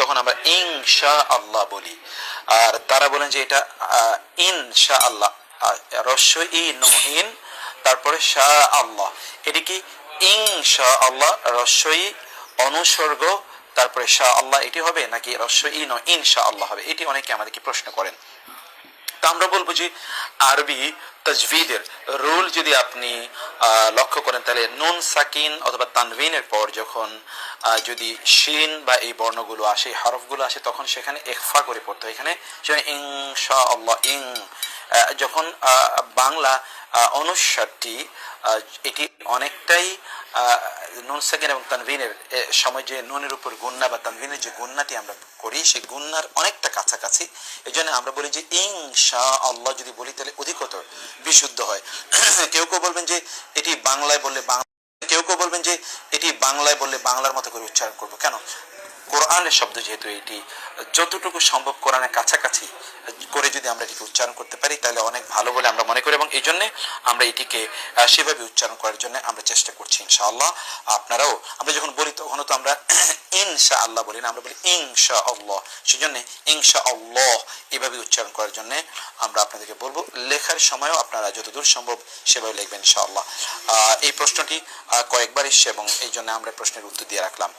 তখন আমরা ইনশা আল্লাহ বলি। আর তারা বলেন যে এটা ইনশা আল্লাহ, রস্য ই নো ইন, তারপরে শাহ আল্লাহ, এটি কি ইনশা আল্লাহ রস্য ই অনুসর্গ তারপরে শাহ আল্লাহ এটি হবে, নাকি রস্য ই নো ইনশা আল্লাহ হবে? এটি অনেকে আমাদেরকে প্রশ্ন করেন। তা আমরা বলবো যে আরবি তাজভিদের রুল যদি আপনি লক্ষ্য করেন, তাহলে নুন সাকিন অথবা তানভিনের পর যখন যদি শিন বা এই বর্ণগুলো আসে, হরফগুলো আসে, তখন সেখানে ইখফা করে পড়তে হয়। এখানে ইনশা আল্লাহ ইং, যখন বাংলা অনুসারটি এটি অনেকটাই নুন সাকিন এবং তানভিনের সময় যে নুনের উপর গুন্না বা তানভিনের যে গুন্নাটি আমরা করি, সেই গুন্নার অনেকটা কাছাকাছি। এই জন্য আমরা বলি যে ইনশা আল্লাহ যদি বলি তাহলে অধিকতর বিশুদ্ধ হয়। কেউ কেউ বলবেন যে এটি বাংলায় বললে বাংলার মতো করে উচ্চারণ করবো। কেন? কোরআনের শব্দ যেহেতু, এটি যতটুকু সম্ভব কোরআনের কাছাকাছি করে যদি আমরা এটিকে উচ্চারণ করতে পারি তাহলে অনেক ভালো বলে আমরা মনে করি, এবং এই জন্যে আমরা এটিকে সেভাবে উচ্চারণ করার জন্য আমরা চেষ্টা করছি ইনশাআল্লাহ। আপনারাও, আমরা যখন বলি তখনও তো আমরা ইনশা আল্লাহ বলি না, আমরা বলি ইনশা আল্লাহ। সেই জন্য ইনশা আল্লাহ এভাবে উচ্চারণ করার জন্য আমরা আপনাদেরকে বলবো। লেখার সময়ও আপনারা যতদূর সম্ভব সেভাবে লিখবেন ইনশাআল্লাহ। এই প্রশ্নটি কয়েকবার এসছে এবং এই জন্য আমরা প্রশ্নের উত্তর দিয়ে রাখলাম।